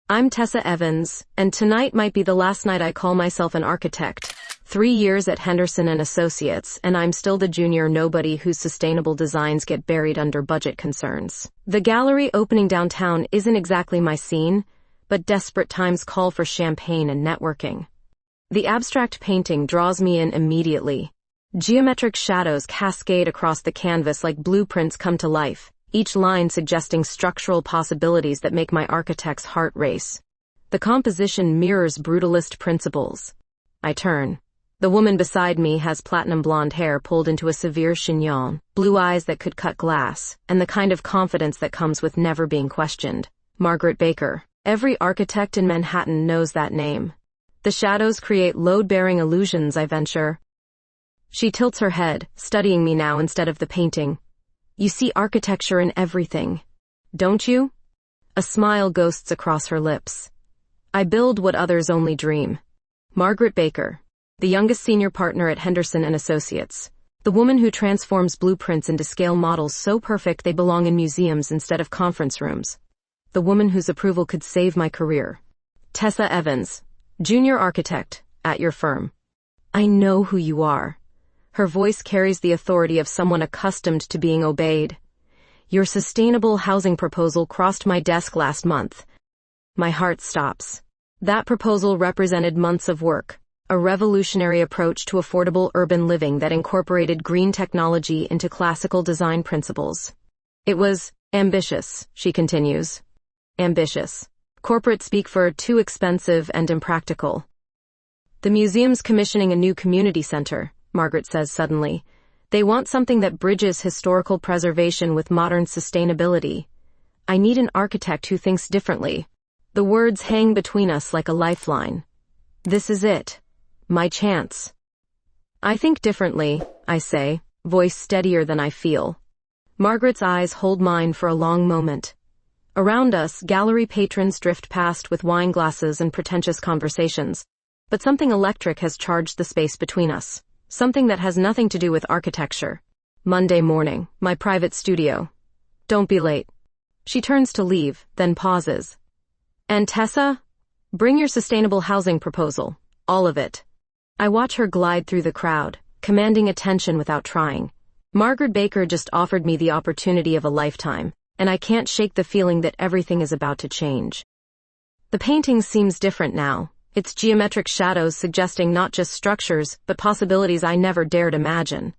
I'm Tessa Evans, and tonight might be the last night I call myself an architect. 3 years at Henderson and Associates, and I'm still the junior nobody whose sustainable designs get buried under budget concerns. The gallery opening downtown isn't exactly my scene, but desperate times call for champagne and networking. The abstract painting draws me in immediately. Geometric shadows cascade across the canvas like blueprints come to life, each line suggesting structural possibilities that make my architect's heart race. The composition mirrors brutalist principles. I turn. The woman beside me has platinum blonde hair pulled into a severe chignon, blue eyes that could cut glass, and the kind of confidence that comes with never being questioned. Margaret Baker. Every architect in Manhattan knows that name. The shadows create load-bearing illusions, I venture. She tilts her head, studying me now instead of the painting. You see architecture in everything, don't you? A smile ghosts across her lips. I build what others only dream. Margaret Baker, the youngest senior partner at Henderson and Associates, the woman who transforms blueprints into scale models so perfect they belong in museums instead of conference rooms. The woman whose approval could save my career. Tessa Evans, junior architect, at your firm. I know who you are. Her voice carries the authority of someone accustomed to being obeyed. Your sustainable housing proposal crossed my desk last month. My heart stops. That proposal represented months of work, a revolutionary approach to affordable urban living that incorporated green technology into classical design principles. It was ambitious, she continues. Ambitious. Corporate speak for too expensive and impractical. The museum's commissioning a new community center, Margaret says suddenly. They want something that bridges historical preservation with modern sustainability. I need an architect who thinks differently. The words hang between us like a lifeline. This is it. My chance. I think differently, I say, voice steadier than I feel. Margaret's eyes hold mine for a long moment. Around us, gallery patrons drift past with wine glasses and pretentious conversations. But something electric has charged the space between us. Something that has nothing to do with architecture. Monday morning, my private studio. Don't be late. She turns to leave, then pauses. And Tessa? Bring your sustainable housing proposal. All of it. I watch her glide through the crowd, commanding attention without trying. Margaret Baker just offered me the opportunity of a lifetime, and I can't shake the feeling that everything is about to change. The painting seems different now, its geometric shadows suggesting not just structures, but possibilities I never dared imagine.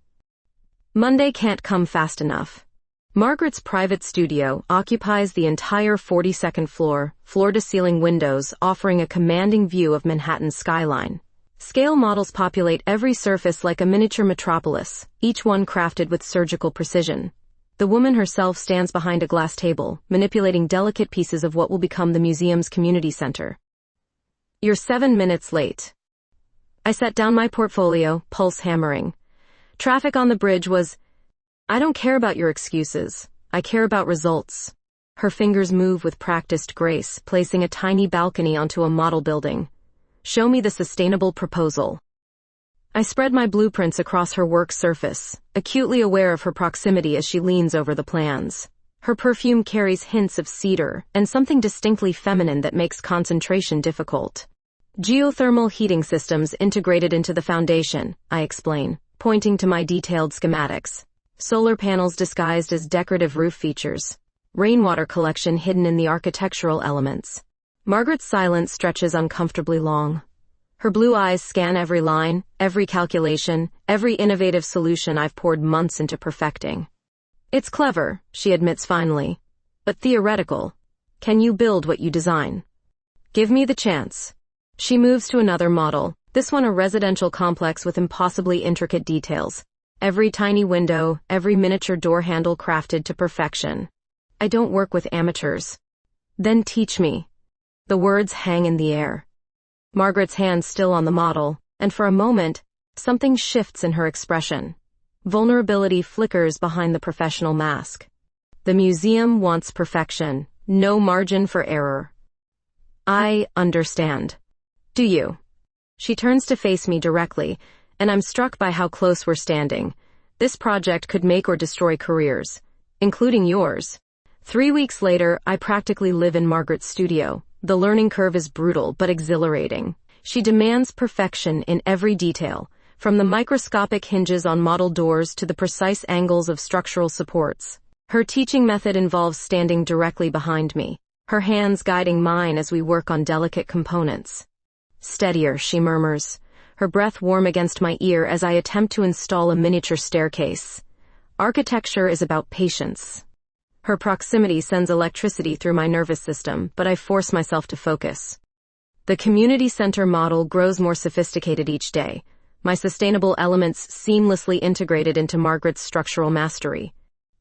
Monday can't come fast enough. Margaret's private studio occupies the entire 42nd floor, floor-to-ceiling windows offering a commanding view of Manhattan's skyline. Scale models populate every surface like a miniature metropolis, each one crafted with surgical precision. The woman herself stands behind a glass table, manipulating delicate pieces of what will become the museum's community center. You're 7 minutes late. I set down my portfolio, pulse hammering. Traffic on the bridge was... I don't care about your excuses. I care about results. Her fingers move with practiced grace, placing a tiny balcony onto a model building. Show me the sustainable proposal. I spread my blueprints across her work surface, acutely aware of her proximity as she leans over the plans. Her perfume carries hints of cedar and something distinctly feminine that makes concentration difficult. Geothermal heating systems integrated into the foundation, I explain, pointing to my detailed schematics. Solar panels disguised as decorative roof features. Rainwater collection hidden in the architectural elements. Margaret's silence stretches uncomfortably long. Her blue eyes scan every line, every calculation, every innovative solution I've poured months into perfecting. It's clever, she admits finally, but theoretical. Can you build what you design? Give me the chance. She moves to another model, this one a residential complex with impossibly intricate details. Every tiny window, every miniature door handle crafted to perfection. I don't work with amateurs. Then teach me. The words hang in the air. Margaret's hand still on the model, and for a moment, something shifts in her expression. Vulnerability flickers behind the professional mask. The museum wants perfection, no margin for error. I understand. Do you? She turns to face me directly, and I'm struck by how close we're standing. This project could make or destroy careers, including yours. 3 weeks later, I practically live in Margaret's studio, The learning curve is brutal but exhilarating. She demands perfection in every detail, from the microscopic hinges on model doors to the precise angles of structural supports. Her teaching method involves standing directly behind me, her hands guiding mine as we work on delicate components. "Steadier," she murmurs, her breath warm against my ear as I attempt to install a miniature staircase. Architecture is about patience. Her proximity sends electricity through my nervous system, but I force myself to focus. The community center model grows more sophisticated each day, my sustainable elements seamlessly integrated into Margaret's structural mastery.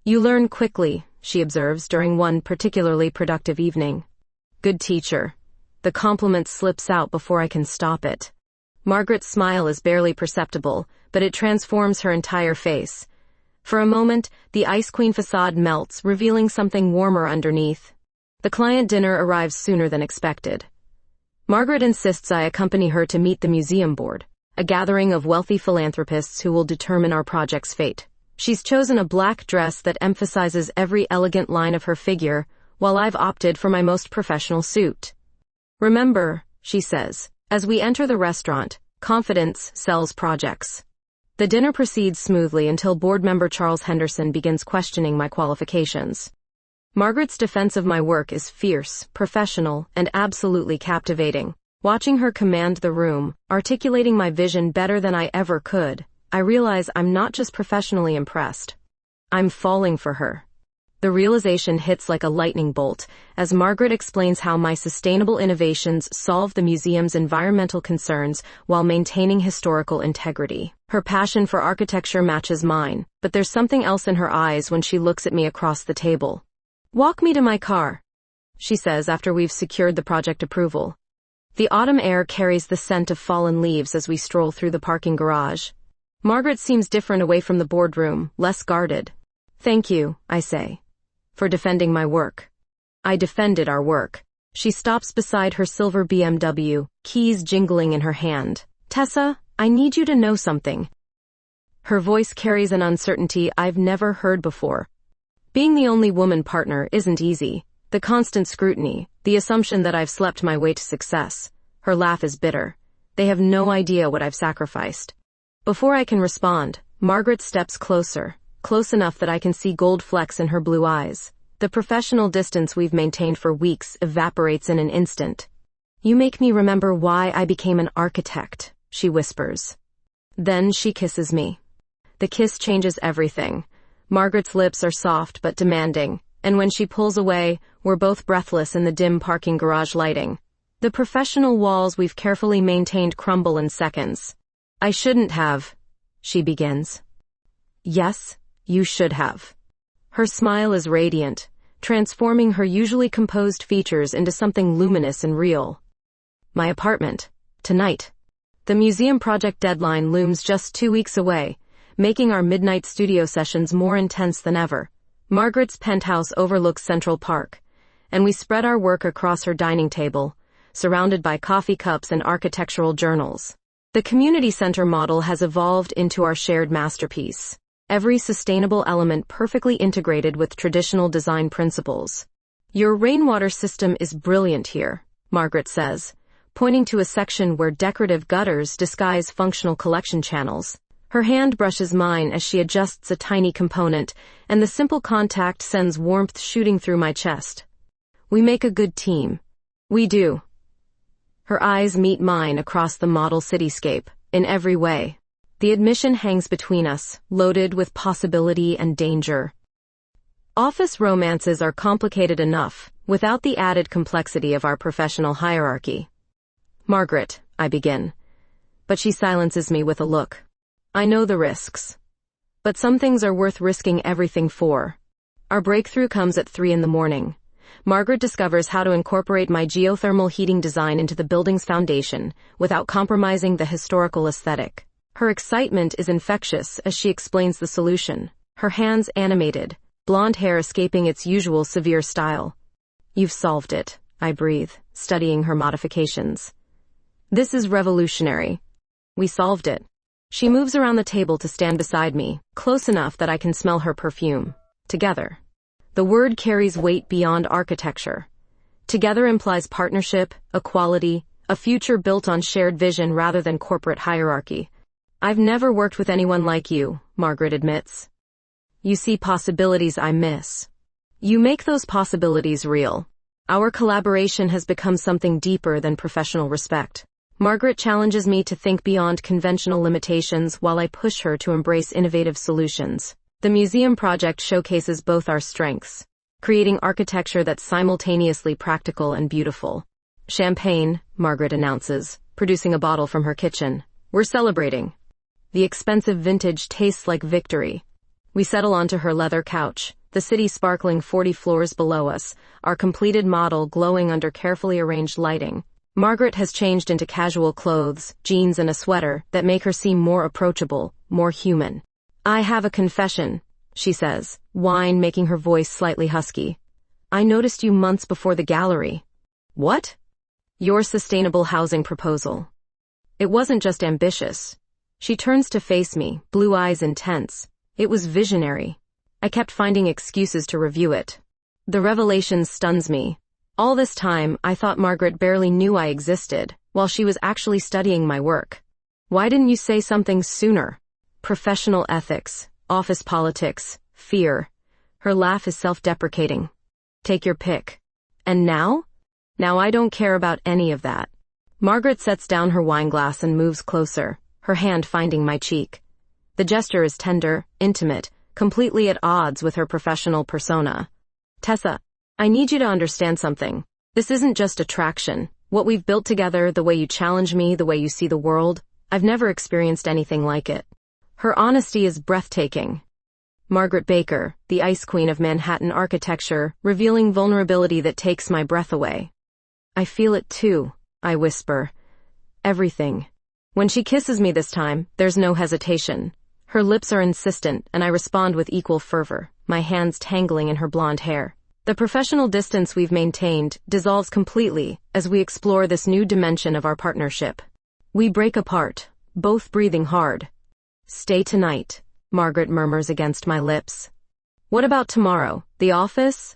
"You learn quickly," she observes during one particularly productive evening. "Good teacher." The compliment slips out before I can stop it. Margaret's smile is barely perceptible, but it transforms her entire face. For a moment, the Ice Queen facade melts, revealing something warmer underneath. The client dinner arrives sooner than expected. Margaret insists I accompany her to meet the museum board, a gathering of wealthy philanthropists who will determine our project's fate. She's chosen a black dress that emphasizes every elegant line of her figure, while I've opted for my most professional suit. "Remember," she says, as we enter the restaurant, "confidence sells projects." The dinner proceeds smoothly until board member Charles Henderson begins questioning my qualifications. Margaret's defense of my work is fierce, professional, and absolutely captivating. Watching her command the room, articulating my vision better than I ever could, I realize I'm not just professionally impressed. I'm falling for her. The realization hits like a lightning bolt as Margaret explains how my sustainable innovations solve the museum's environmental concerns while maintaining historical integrity. Her passion for architecture matches mine, but there's something else in her eyes when she looks at me across the table. "Walk me to my car," she says after we've secured the project approval. The autumn air carries the scent of fallen leaves as we stroll through the parking garage. Margaret seems different away from the boardroom, less guarded. "Thank you," I say, "for defending my work." I defended our work. She stops beside her silver BMW, keys jingling in her hand. "Tessa, I need you to know something." Her voice carries an uncertainty I've never heard before. Being the only woman partner isn't easy. The constant scrutiny, the assumption that I've slept my way to success. Her laugh is bitter. They have no idea what I've sacrificed. Before I can respond, Margaret steps closer, close enough that I can see gold flecks in her blue eyes. The professional distance we've maintained for weeks evaporates in an instant. "You make me remember why I became an architect," she whispers. Then she kisses me. The kiss changes everything. Margaret's lips are soft but demanding, and when she pulls away, we're both breathless in the dim parking garage lighting. The professional walls we've carefully maintained crumble in seconds. "I shouldn't have," she begins. "Yes, you should have." Her smile is radiant, transforming her usually composed features into something luminous and real. "My apartment. Tonight." The museum project deadline looms just 2 weeks away, making our midnight studio sessions more intense than ever. Margaret's penthouse overlooks Central Park, and we spread our work across her dining table, surrounded by coffee cups and architectural journals. The community center model has evolved into our shared masterpiece, every sustainable element perfectly integrated with traditional design principles. "Your rainwater system is brilliant here," Margaret says, pointing to a section where decorative gutters disguise functional collection channels. Her hand brushes mine as she adjusts a tiny component, and the simple contact sends warmth shooting through my chest. "We make a good team." "We do." Her eyes meet mine across the model cityscape, in every way. The admission hangs between us, loaded with possibility and danger. Office romances are complicated enough, without the added complexity of our professional hierarchy. "Margaret," I begin, but she silences me with a look. "I know the risks. But some things are worth risking everything for." Our breakthrough comes at 3 a.m. Margaret discovers how to incorporate my geothermal heating design into the building's foundation without compromising the historical aesthetic. Her excitement is infectious as she explains the solution, her hands animated, blonde hair escaping its usual severe style. "You've solved it," I breathe, studying her modifications. "This is revolutionary. We solved it." She moves around the table to stand beside me, close enough that I can smell her perfume. Together. The word carries weight beyond architecture. Together implies partnership, equality, a future built on shared vision rather than corporate hierarchy. I've never worked with anyone like you, Margaret admits. You see possibilities I miss. You make those possibilities real. Our collaboration has become something deeper than professional respect. Margaret challenges me to think beyond conventional limitations while I push her to embrace innovative solutions. The museum project showcases both our strengths, creating architecture that's simultaneously practical and beautiful. Champagne, Margaret announces, producing a bottle from her kitchen. We're celebrating. The expensive vintage tastes like victory. We settle onto her leather couch, the city sparkling 40 floors below us, our completed model glowing under carefully arranged lighting. Margaret has changed into casual clothes, jeans and a sweater that make her seem more approachable, more human. I have a confession, she says, whine making her voice slightly husky. I noticed you months before the gallery. What? Your sustainable housing proposal. It wasn't just ambitious. She turns to face me, blue eyes intense. It was visionary. I kept finding excuses to review it. The revelation stuns me. All this time, I thought Margaret barely knew I existed, while she was actually studying my work. Why didn't you say something sooner? Professional ethics, office politics, fear. Her laugh is self-deprecating. Take your pick. And now? Now I don't care about any of that. Margaret sets down her wineglass and moves closer, her hand finding my cheek. The gesture is tender, intimate, completely at odds with her professional persona. Tessa, I need you to understand something. This isn't just attraction. What we've built together, the way you challenge me, the way you see the world, I've never experienced anything like it. Her honesty is breathtaking. Margaret Baker, the ice queen of Manhattan architecture, revealing vulnerability that takes my breath away. I feel it too, I whisper. Everything. When she kisses me this time, there's no hesitation. Her lips are insistent, and I respond with equal fervor, my hands tangling in her blonde hair. The professional distance we've maintained dissolves completely as we explore this new dimension of our partnership. We break apart, both breathing hard. Stay tonight, Margaret murmurs against my lips. What about tomorrow, the office?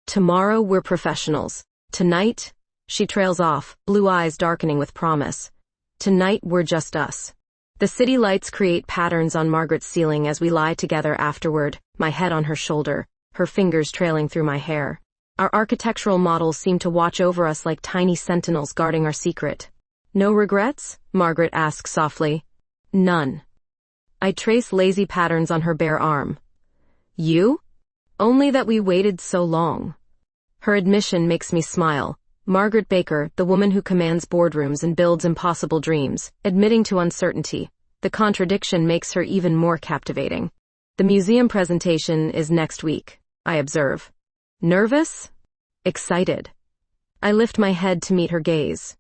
Tomorrow we're professionals. Tonight? She trails off, blue eyes darkening with promise. Tonight we're just us. The city lights create patterns on Margaret's ceiling as we lie together afterward, my head on her shoulder, her fingers trailing through my hair. Our architectural models seem to watch over us like tiny sentinels guarding our secret. No regrets? Margaret asks softly. None. I trace lazy patterns on her bare arm. You? Only that we waited so long. Her admission makes me smile. Margaret Baker, the woman who commands boardrooms and builds impossible dreams, admitting to uncertainty. The contradiction makes her even more captivating. The museum presentation is next week, I observe. Nervous? Excited. I lift my head to meet her gaze.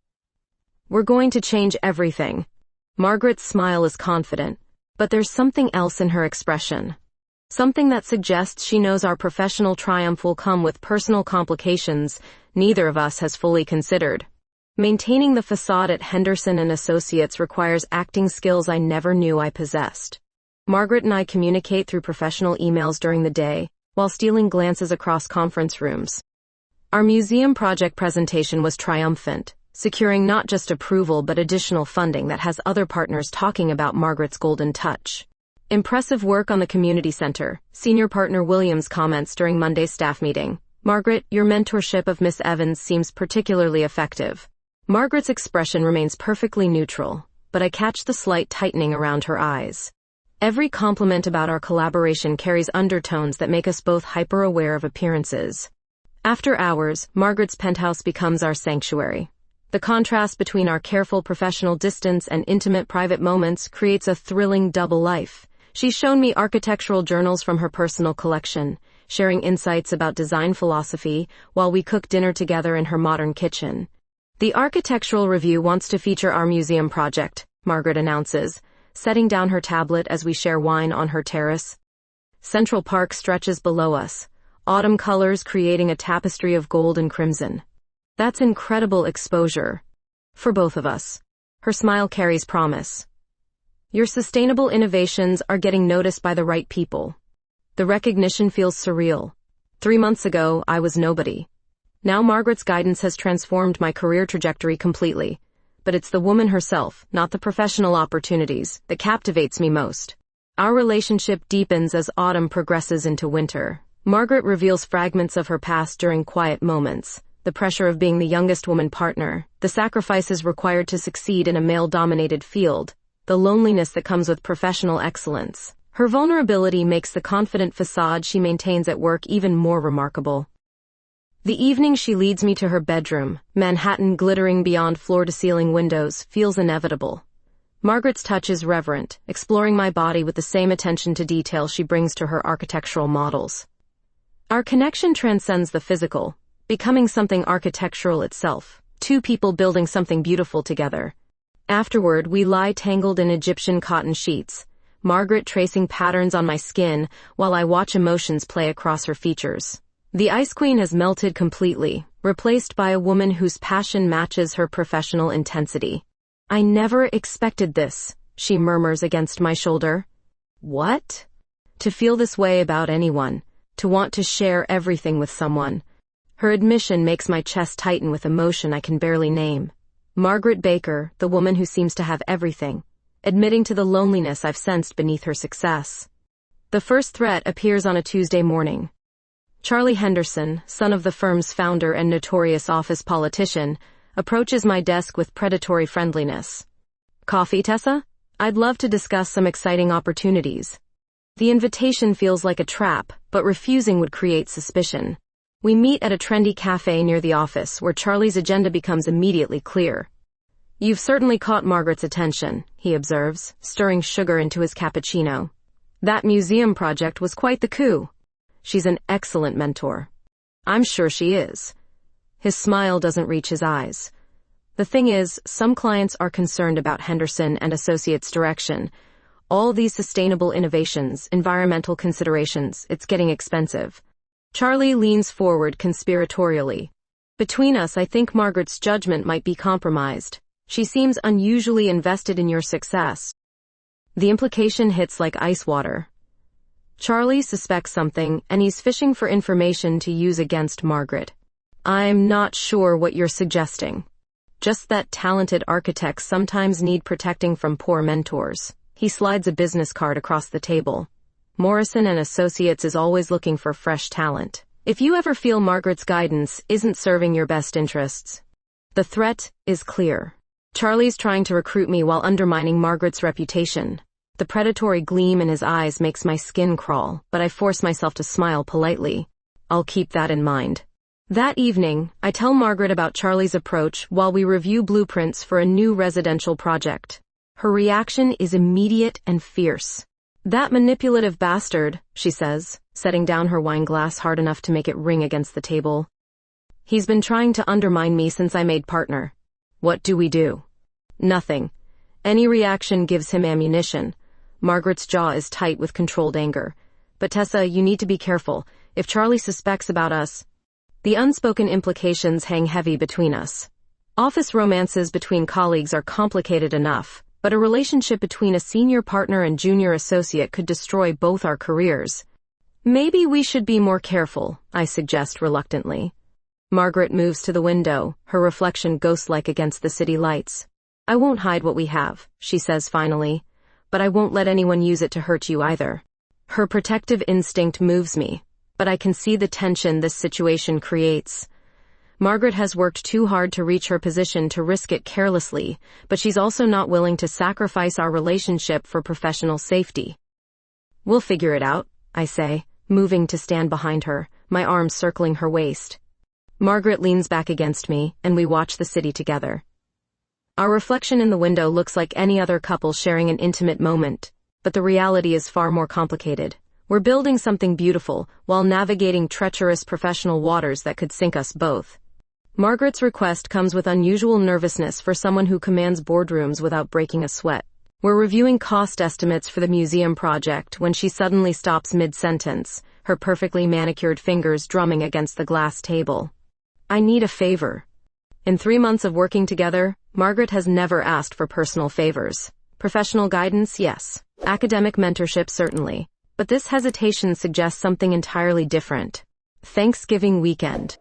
We're going to change everything. Margaret's smile is confident, but there's something else in her expression. Something that suggests she knows our professional triumph will come with personal complications neither of us has fully considered. Maintaining the facade at Henderson and Associates requires acting skills I never knew I possessed. Margaret and I communicate through professional emails during the day, while stealing glances across conference rooms. Our museum project presentation was triumphant, securing not just approval but additional funding that has other partners talking about Margaret's golden touch. Impressive work on the community center, Senior Partner Williams comments during Monday's staff meeting. Margaret, your mentorship of Miss Evans seems particularly effective. Margaret's expression remains perfectly neutral, but I catch the slight tightening around her eyes. Every compliment about our collaboration carries undertones that make us both hyper-aware of appearances. After hours, Margaret's penthouse becomes our sanctuary. The contrast between our careful professional distance and intimate private moments creates a thrilling double life. She's shown me architectural journals from her personal collection, sharing insights about design philosophy while we cook dinner together in her modern kitchen. The architectural review wants to feature our museum project, Margaret announces, setting down her tablet as we share wine on her terrace. Central Park stretches below us, autumn colors creating a tapestry of gold and crimson. That's incredible exposure. For both of us. Her smile carries promise. Your sustainable innovations are getting noticed by the right people. The recognition feels surreal. 3 months ago, I was nobody. Now Margaret's guidance has transformed my career trajectory completely. But it's the woman herself, not the professional opportunities, that captivates me most. Our relationship deepens as autumn progresses into winter. Margaret reveals fragments of her past during quiet moments. The pressure of being the youngest woman partner, the sacrifices required to succeed in a male-dominated field, the loneliness that comes with professional excellence. Her vulnerability makes the confident facade she maintains at work even more remarkable. The evening she leads me to her bedroom, Manhattan glittering beyond floor-to-ceiling windows, feels inevitable. Margaret's touch is reverent, exploring my body with the same attention to detail she brings to her architectural models. Our connection transcends the physical, becoming something architectural itself, two people building something beautiful together. Afterward, we lie tangled in Egyptian cotton sheets, Margaret tracing patterns on my skin while I watch emotions play across her features. The Ice Queen has melted completely, replaced by a woman whose passion matches her professional intensity. "I never expected this," she murmurs against my shoulder. "What?" To feel this way about anyone, to want to share everything with someone. Her admission makes my chest tighten with emotion I can barely name. Margaret Baker, the woman who seems to have everything, admitting to the loneliness I've sensed beneath her success. The first threat appears on a Tuesday morning. Charlie Henderson, son of the firm's founder and notorious office politician, approaches my desk with predatory friendliness. "Coffee, Tessa? I'd love to discuss some exciting opportunities." The invitation feels like a trap, but refusing would create suspicion. We meet at a trendy cafe near the office, where Charlie's agenda becomes immediately clear. "You've certainly caught Margaret's attention," he observes, stirring sugar into his cappuccino. "That museum project was quite the coup. She's an excellent mentor." "I'm sure she is." His smile doesn't reach his eyes. The thing is, some clients are concerned about Henderson and Associates' direction. All these sustainable innovations, environmental considerations, it's getting expensive. Charlie leans forward conspiratorially. "Between us, I think Margaret's judgment might be compromised. She seems unusually invested in your success." The implication hits like ice water. Charlie suspects something, and he's fishing for information to use against Margaret. "I'm not sure what you're suggesting." "Just that talented architects sometimes need protecting from poor mentors." He slides a business card across the table. "Morrison and Associates is always looking for fresh talent. If you ever feel Margaret's guidance isn't serving your best interests." The threat is clear. Charlie's trying to recruit me while undermining Margaret's reputation. The predatory gleam in his eyes makes my skin crawl, but I force myself to smile politely. I'll keep that in mind. That evening, I tell Margaret about Charlie's approach while we review blueprints for a new residential project. Her reaction is immediate and fierce. "That manipulative bastard," she says, setting down her wine glass hard enough to make it ring against the table. "He's been trying to undermine me since I made partner." What do we do? Nothing. Any reaction gives him ammunition. Margaret's jaw is tight with controlled anger. "But Tessa, you need to be careful. If Charlie suspects about us..." The unspoken implications hang heavy between us. Office romances between colleagues are complicated enough, but a relationship between a senior partner and junior associate could destroy both our careers. "Maybe we should be more careful," I suggest reluctantly. Margaret moves to the window, her reflection ghost-like against the city lights. "I won't hide what we have," she says finally, "but I won't let anyone use it to hurt you either." Her protective instinct moves me, but I can see the tension this situation creates. Margaret has worked too hard to reach her position to risk it carelessly, but she's also not willing to sacrifice our relationship for professional safety. "We'll figure it out," I say, moving to stand behind her, my arms circling her waist. Margaret leans back against me, and we watch the city together. Our reflection in the window looks like any other couple sharing an intimate moment, but the reality is far more complicated. We're building something beautiful, while navigating treacherous professional waters that could sink us both. Margaret's request comes with unusual nervousness for someone who commands boardrooms without breaking a sweat. We're reviewing cost estimates for the museum project when she suddenly stops mid-sentence, her perfectly manicured fingers drumming against the glass table. "I need a favor." In 3 months of working together, Margaret has never asked for personal favors. Professional guidance, yes. Academic mentorship, certainly. But this hesitation suggests something entirely different. Thanksgiving weekend.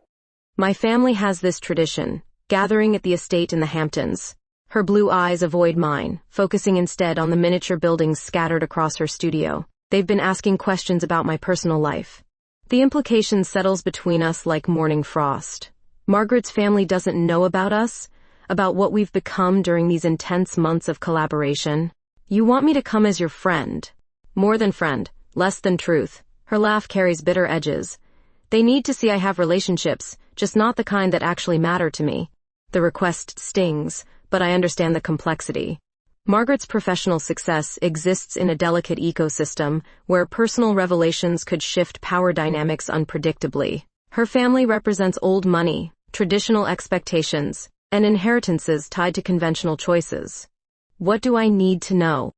My family has this tradition, gathering at the estate in the Hamptons. Her blue eyes avoid mine, focusing instead on the miniature buildings scattered across her studio. They've been asking questions about my personal life. The implication settles between us like morning frost. Margaret's family doesn't know about us, about what we've become during these intense months of collaboration. You want me to come as your friend. More than friend, less than truth. Her laugh carries bitter edges. They need to see I have relationships, just not the kind that actually matter to me. The request stings, but I understand the complexity. Margaret's professional success exists in a delicate ecosystem where personal revelations could shift power dynamics unpredictably. Her family represents old money, traditional expectations, and inheritances tied to conventional choices. What do I need to know?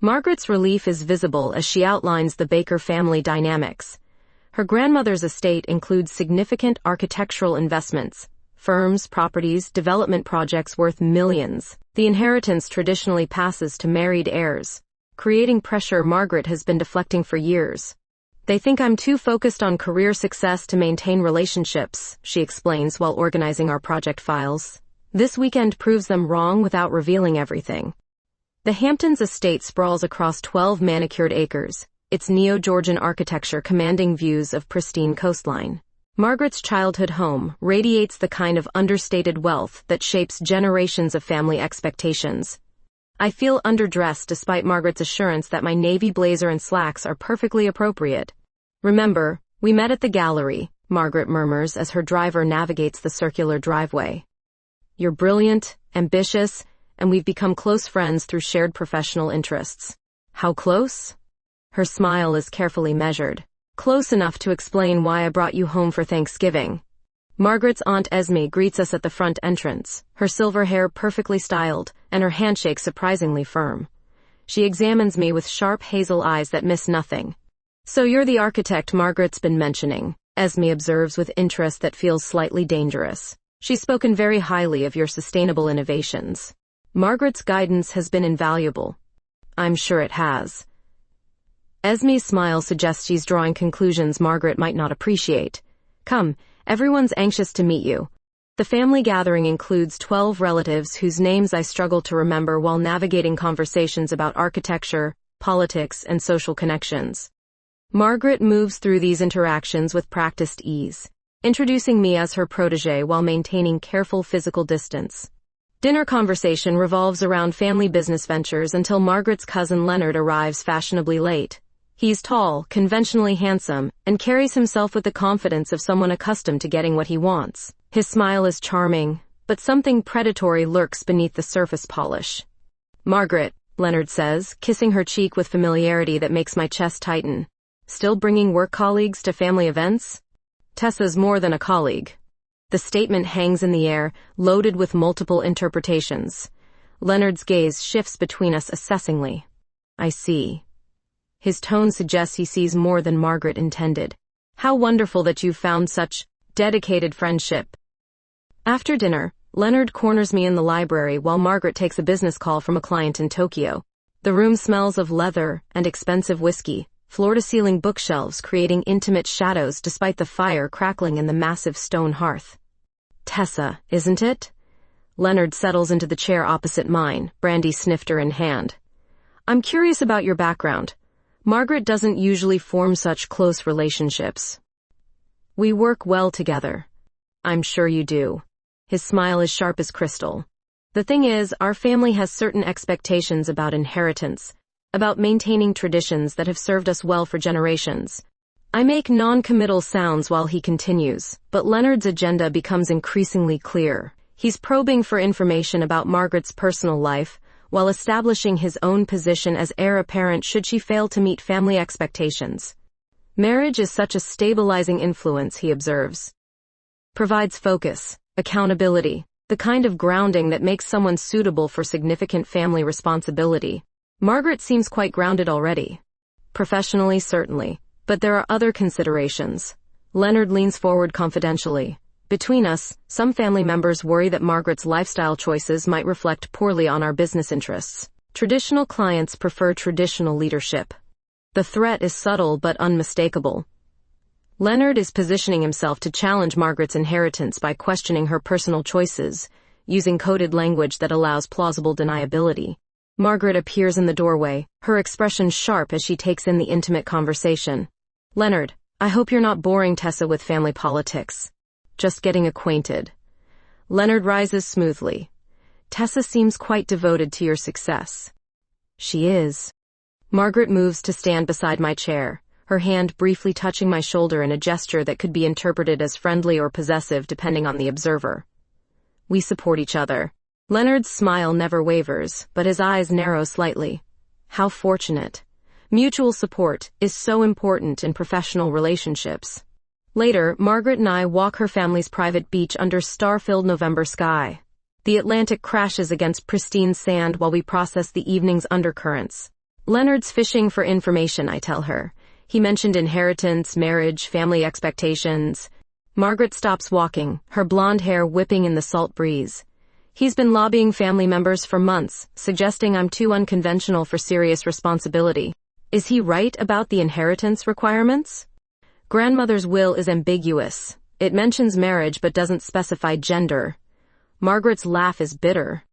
Margaret's relief is visible as she outlines the Baker family dynamics. Her grandmother's estate includes significant architectural investments, firms, properties, development projects worth millions. The inheritance traditionally passes to married heirs, creating pressure Margaret has been deflecting for years. They think I'm too focused on career success to maintain relationships, she explains while organizing our project files. This weekend proves them wrong without revealing everything. The Hamptons estate sprawls across 12 manicured acres, its neo-Georgian architecture commanding views of pristine coastline. Margaret's childhood home radiates the kind of understated wealth that shapes generations of family expectations. I feel underdressed despite Margaret's assurance that my navy blazer and slacks are perfectly appropriate. Remember, we met at the gallery, Margaret murmurs as her driver navigates the circular driveway. You're brilliant, ambitious, and we've become close friends through shared professional interests. How close? Her smile is carefully measured. Close enough to explain why I brought you home for Thanksgiving. Margaret's Aunt Esme greets us at the front entrance, her silver hair perfectly styled, and her handshake surprisingly firm. She examines me with sharp hazel eyes that miss nothing. So you're the architect Margaret's been mentioning, Esme observes with interest that feels slightly dangerous. She's spoken very highly of your sustainable innovations. Margaret's guidance has been invaluable. I'm sure it has. Esme's smile suggests she's drawing conclusions Margaret might not appreciate. Come, everyone's anxious to meet you. The family gathering includes 12 relatives whose names I struggle to remember while navigating conversations about architecture, politics, and social connections. Margaret moves through these interactions with practiced ease, introducing me as her protégé while maintaining careful physical distance. Dinner conversation revolves around family business ventures until Margaret's cousin Leonard arrives fashionably late. He's tall, conventionally handsome, and carries himself with the confidence of someone accustomed to getting what he wants. His smile is charming, but something predatory lurks beneath the surface polish. Margaret, Leonard says, kissing her cheek with familiarity that makes my chest tighten. Still bringing work colleagues to family events? Tessa's more than a colleague. The statement hangs in the air, loaded with multiple interpretations. Leonard's gaze shifts between us assessingly. I see. His tone suggests he sees more than Margaret intended. How wonderful that you've found such dedicated friendship. After dinner, Leonard corners me in the library while Margaret takes a business call from a client in Tokyo. The room smells of leather and expensive whiskey, floor-to-ceiling bookshelves creating intimate shadows despite the fire crackling in the massive stone hearth. Tessa, isn't it? Leonard settles into the chair opposite mine, brandy snifter in hand. I'm curious about your background. Margaret doesn't usually form such close relationships. We work well together. I'm sure you do. His smile is sharp as crystal. The thing is, our family has certain expectations about inheritance, about maintaining traditions that have served us well for generations. I make non-committal sounds while he continues, but Leonard's agenda becomes increasingly clear. He's probing for information about Margaret's personal life, while establishing his own position as heir apparent should she fail to meet family expectations. Marriage is such a stabilizing influence, he observes. Provides focus, accountability, the kind of grounding that makes someone suitable for significant family responsibility. Margaret seems quite grounded already. Professionally, certainly, but there are other considerations. Leonard leans forward confidentially. Between us, some family members worry that Margaret's lifestyle choices might reflect poorly on our business interests. Traditional clients prefer traditional leadership. The threat is subtle but unmistakable. Leonard is positioning himself to challenge Margaret's inheritance by questioning her personal choices, using coded language that allows plausible deniability. Margaret appears in the doorway, her expression sharp as she takes in the intimate conversation. Leonard, I hope you're not boring Tessa with family politics. Just getting acquainted. Leonard rises smoothly. Tessa seems quite devoted to your success. She is. Margaret moves to stand beside my chair, her hand briefly touching my shoulder in a gesture that could be interpreted as friendly or possessive depending on the observer. We support each other. Leonard's smile never wavers, but his eyes narrow slightly. How fortunate. Mutual support is so important in professional relationships. Later, Margaret and I walk her family's private beach under star-filled November sky. The Atlantic crashes against pristine sand while we process the evening's undercurrents. Leonard's fishing for information, I tell her. He mentioned inheritance, marriage, family expectations. Margaret stops walking, her blonde hair whipping in the salt breeze. He's been lobbying family members for months, suggesting I'm too unconventional for serious responsibility. Is he right about the inheritance requirements? Grandmother's will is ambiguous. It mentions marriage but doesn't specify gender. Margaret's laugh is bitter.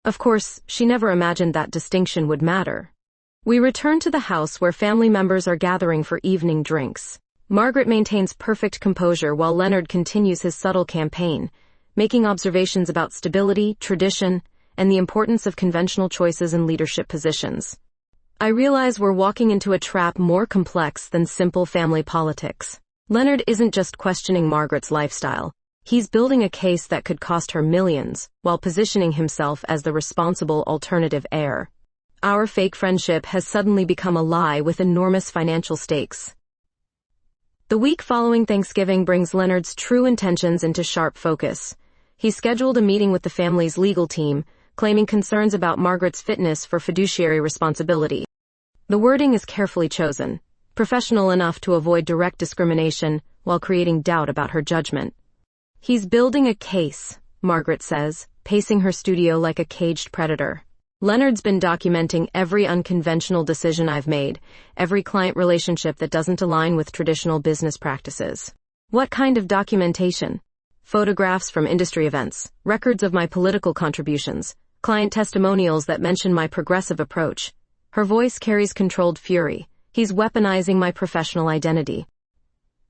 Of course, she never imagined that distinction would matter. We return to the house where family members are gathering for evening drinks. Margaret maintains perfect composure while Leonard continues his subtle campaign, making observations about stability, tradition, and the importance of conventional choices in leadership positions. I realize we're walking into a trap more complex than simple family politics. Leonard isn't just questioning Margaret's lifestyle. He's building a case that could cost her millions, while positioning himself as the responsible alternative heir. Our fake friendship has suddenly become a lie with enormous financial stakes. The week following Thanksgiving brings Leonard's true intentions into sharp focus. He scheduled a meeting with the family's legal team, claiming concerns about Margaret's fitness for fiduciary responsibility. The wording is carefully chosen, professional enough to avoid direct discrimination while creating doubt about her judgment. He's building a case, Margaret says, pacing her studio like a caged predator. Leonard's been documenting every unconventional decision I've made, every client relationship that doesn't align with traditional business practices. What kind of documentation? Photographs from industry events, records of my political contributions, client testimonials that mention my progressive approach. Her voice carries controlled fury. He's weaponizing my professional identity.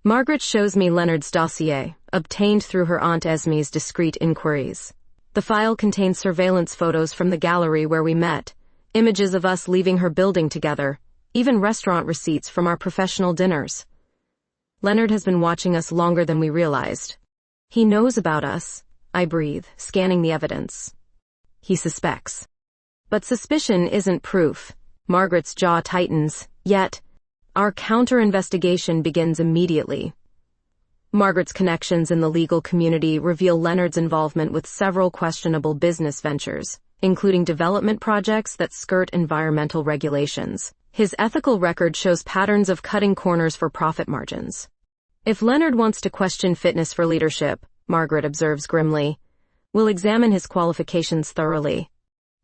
Margaret shows me Leonard's dossier, obtained through her Aunt Esme's discreet inquiries. The file contains surveillance photos from the gallery where we met, images of us leaving her building together, even restaurant receipts from our professional dinners. Leonard has been watching us longer than we realized. He knows about us, I breathe, scanning the evidence. He suspects. But suspicion isn't proof. Margaret's jaw tightens, yet our counter-investigation begins immediately. Margaret's connections in the legal community reveal Leonard's involvement with several questionable business ventures, including development projects that skirt environmental regulations. His ethical record shows patterns of cutting corners for profit margins. If Leonard wants to question fitness for leadership, Margaret observes grimly, we'll examine his qualifications thoroughly.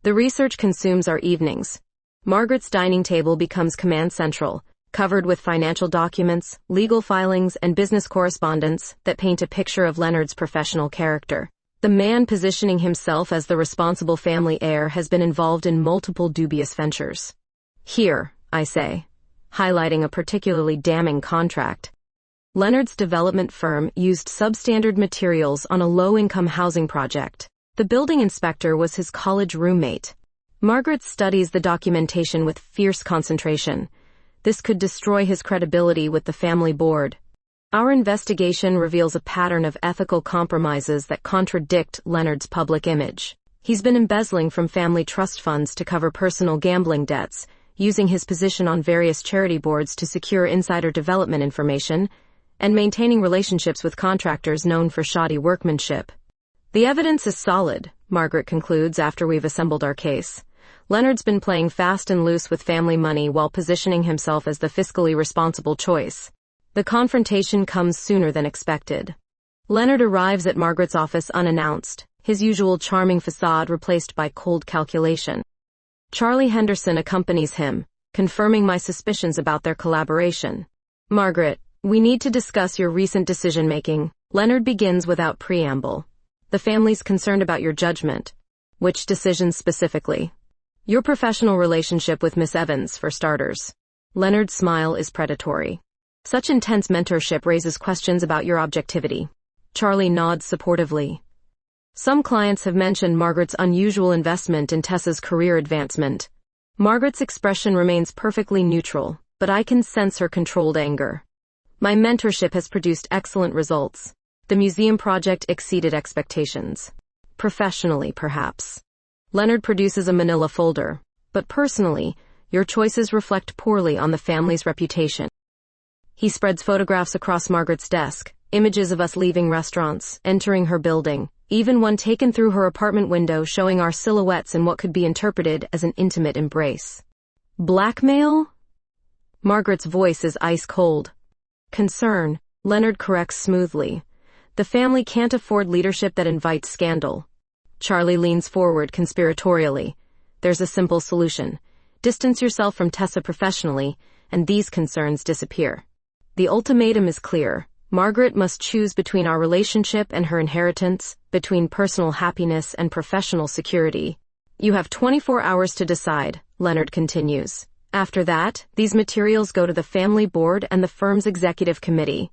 The research consumes our evenings. Margaret's dining table becomes command central, covered with financial documents, legal filings, and business correspondence that paint a picture of Leonard's professional character. The man positioning himself as the responsible family heir has been involved in multiple dubious ventures. Here, I say, highlighting a particularly damning contract. Leonard's development firm used substandard materials on a low-income housing project. The building inspector was his college roommate. Margaret studies the documentation with fierce concentration. This could destroy his credibility with the family board. Our investigation reveals a pattern of ethical compromises that contradict Leonard's public image. He's been embezzling from family trust funds to cover personal gambling debts, using his position on various charity boards to secure insider development information, and maintaining relationships with contractors known for shoddy workmanship. The evidence is solid, Margaret concludes after we've assembled our case. Leonard's been playing fast and loose with family money while positioning himself as the fiscally responsible choice. The confrontation comes sooner than expected. Leonard arrives at Margaret's office unannounced, his usual charming facade replaced by cold calculation. Charlie Henderson accompanies him, confirming my suspicions about their collaboration. Margaret, We need to discuss your recent decision-making. Leonard begins without preamble. The family's concerned about your judgment. Which decisions specifically? Your professional relationship with Miss Evans, for starters. Leonard's smile is predatory. Such intense mentorship raises questions about your objectivity. Charlie nods supportively. Some clients have mentioned Margaret's unusual investment in Tessa's career advancement. Margaret's expression remains perfectly neutral, but I can sense her controlled anger. My mentorship has produced excellent results. The museum project exceeded expectations. Professionally, perhaps. Leonard produces a manila folder. But personally, your choices reflect poorly on the family's reputation. He spreads photographs across Margaret's desk, images of us leaving restaurants, entering her building, even one taken through her apartment window showing our silhouettes in what could be interpreted as an intimate embrace. Blackmail? Margaret's voice is ice cold. Concern, Leonard corrects smoothly. The family can't afford leadership that invites scandal. Charlie leans forward conspiratorially. There's a simple solution. Distance yourself from Tessa professionally, and these concerns disappear. The ultimatum is clear. Margaret must choose between our relationship and her inheritance, between personal happiness and professional security. You have 24 hours to decide, Leonard continues. After that, these materials go to the family board and the firm's executive committee.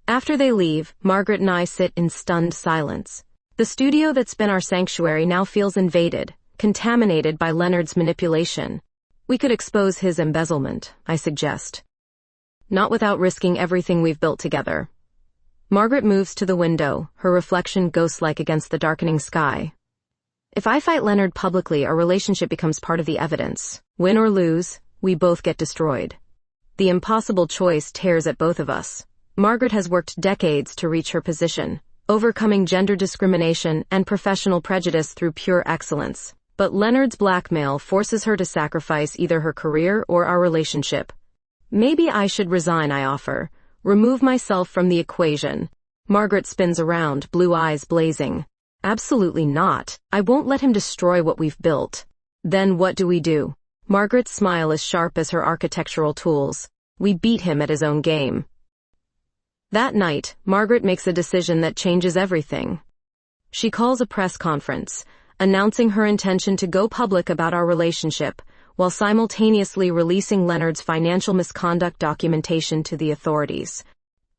After they leave, Margaret and I sit in stunned silence. The studio that's been our sanctuary now feels invaded, contaminated by Leonard's manipulation. We could expose his embezzlement, I suggest. Not without risking everything we've built together. Margaret moves to the window, her reflection ghost-like against the darkening sky. If I fight Leonard publicly, our relationship becomes part of the evidence. Win or lose, we both get destroyed. The impossible choice tears at both of us. Margaret has worked decades to reach her position, overcoming gender discrimination and professional prejudice through pure excellence. But Leonard's blackmail forces her to sacrifice either her career or our relationship. Maybe I should resign, I offer. Remove myself from the equation. Margaret spins around, blue eyes blazing. Absolutely not. I won't let him destroy what we've built. Then what do we do? Margaret's smile is sharp as her architectural tools. We beat him at his own game. That night, Margaret makes a decision that changes everything. She calls a press conference, announcing her intention to go public about our relationship, while simultaneously releasing Leonard's financial misconduct documentation to the authorities.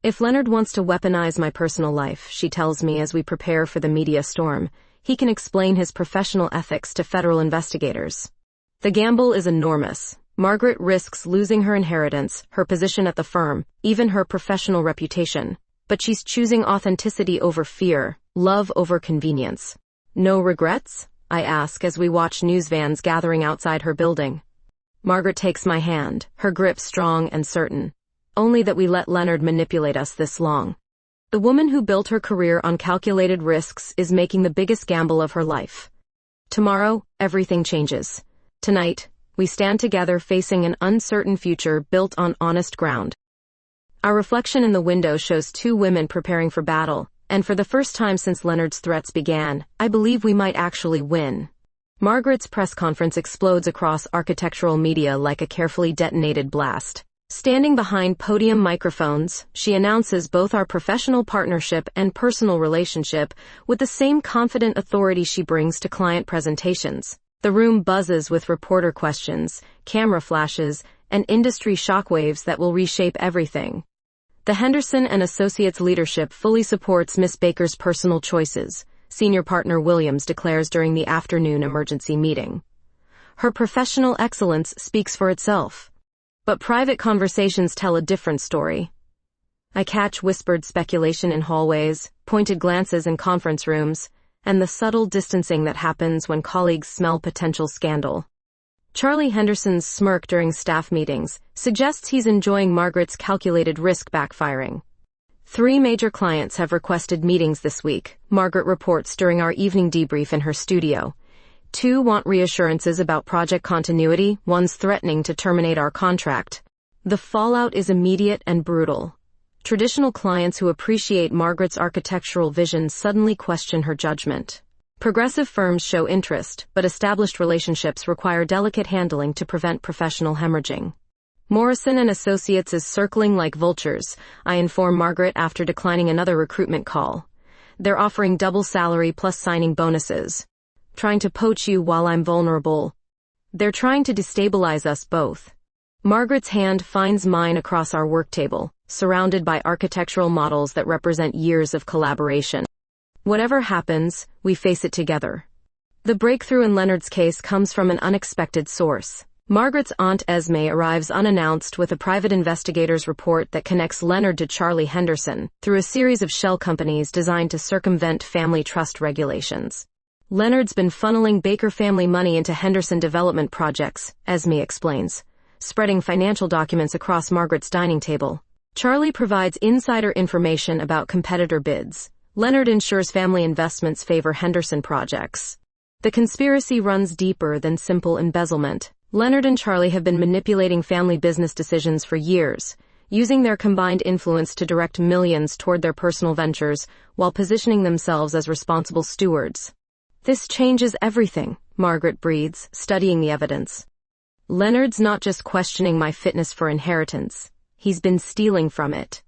If Leonard wants to weaponize my personal life, she tells me as we prepare for the media storm, he can explain his professional ethics to federal investigators. The gamble is enormous. Margaret risks losing her inheritance, her position at the firm, even her professional reputation. But she's choosing authenticity over fear, love over convenience. No regrets? I ask as we watch news vans gathering outside her building. Margaret takes my hand, her grip strong and certain. Only that we let Leonard manipulate us this long. The woman who built her career on calculated risks is making the biggest gamble of her life. Tomorrow, everything changes. Tonight, we stand together facing an uncertain future built on honest ground. Our reflection in the window shows two women preparing for battle. And for the first time since Leonard's threats began, I believe we might actually win. Margaret's press conference explodes across architectural media like a carefully detonated blast. Standing behind podium microphones, she announces both our professional partnership and personal relationship with the same confident authority she brings to client presentations. The room buzzes with reporter questions, camera flashes, and industry shockwaves that will reshape everything. The Henderson and Associates leadership fully supports Miss Baker's personal choices, senior partner Williams declares during the afternoon emergency meeting. Her professional excellence speaks for itself. But private conversations tell a different story. I catch whispered speculation in hallways, pointed glances in conference rooms, and the subtle distancing that happens when colleagues smell potential scandal. Charlie Henderson's smirk during staff meetings suggests he's enjoying Margaret's calculated risk backfiring. 3 major clients have requested meetings this week, Margaret reports during our evening debrief in her studio. 2 want reassurances about project continuity, one's threatening to terminate our contract. The fallout is immediate and brutal. Traditional clients who appreciate Margaret's architectural vision suddenly question her judgment. Progressive firms show interest, but established relationships require delicate handling to prevent professional hemorrhaging. Morrison and Associates is circling like vultures, I inform Margaret after declining another recruitment call. They're offering double salary plus signing bonuses. Trying to poach you while I'm vulnerable. They're trying to destabilize us both. Margaret's hand finds mine across our work table, surrounded by architectural models that represent years of collaboration. Whatever happens, we face it together. The breakthrough in Leonard's case comes from an unexpected source. Margaret's aunt Esme arrives unannounced with a private investigator's report that connects Leonard to Charlie Henderson through a series of shell companies designed to circumvent family trust regulations. Leonard's been funneling Baker family money into Henderson development projects, Esme explains, spreading financial documents across Margaret's dining table. Charlie provides insider information about competitor bids. Leonard ensures family investments favor Henderson projects. The conspiracy runs deeper than simple embezzlement. Leonard and Charlie have been manipulating family business decisions for years, using their combined influence to direct millions toward their personal ventures while positioning themselves as responsible stewards. This changes everything, Margaret breathes, studying the evidence. Leonard's not just questioning my fitness for inheritance. He's been stealing from it.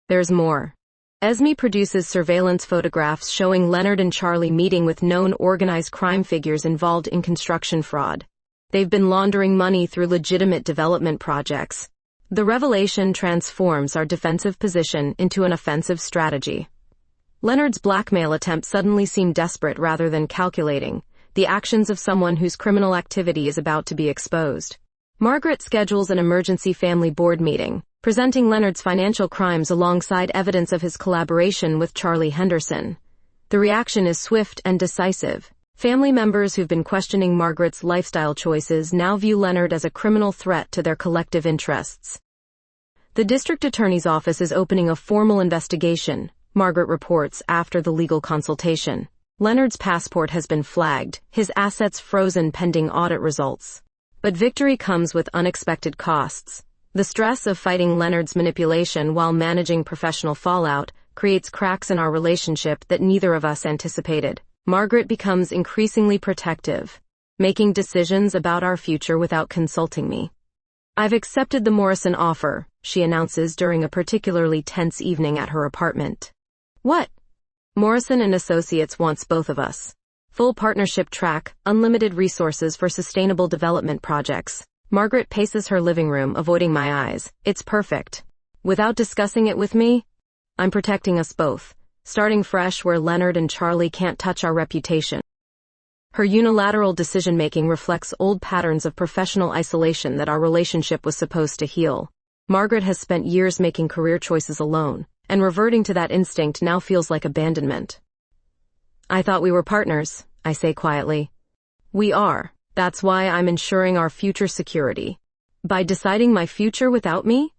There's more. Esme produces surveillance photographs showing Leonard and Charlie meeting with known organized crime figures involved in construction fraud. They've been laundering money through legitimate development projects. The revelation transforms our defensive position into an offensive strategy. Leonard's blackmail attempt suddenly seemed desperate rather than calculating, the actions of someone whose criminal activity is about to be exposed. Margaret schedules an emergency family board meeting, presenting Leonard's financial crimes alongside evidence of his collaboration with Charlie Henderson. The reaction is swift and decisive. Family members who've been questioning Margaret's lifestyle choices now view Leonard as a criminal threat to their collective interests. The district attorney's office is opening a formal investigation, Margaret reports after the legal consultation. Leonard's passport has been flagged, his assets frozen pending audit results. But victory comes with unexpected costs. The stress of fighting Leonard's manipulation while managing professional fallout creates cracks in our relationship that neither of us anticipated. Margaret becomes increasingly protective, making decisions about our future without consulting me. I've accepted the Morrison offer, she announces during a particularly tense evening at her apartment. What? Morrison and Associates wants both of us. Full partnership track, unlimited resources for sustainable development projects. Margaret paces her living room, avoiding my eyes. It's perfect. Without discussing it with me, I'm protecting us both, starting fresh where Leonard and Charlie can't touch our reputation. Her unilateral decision-making reflects old patterns of professional isolation that our relationship was supposed to heal. Margaret has spent years making career choices alone, and reverting to that instinct now feels like abandonment. I thought we were partners, I say quietly. We are. That's why I'm ensuring our future security. By deciding my future without me?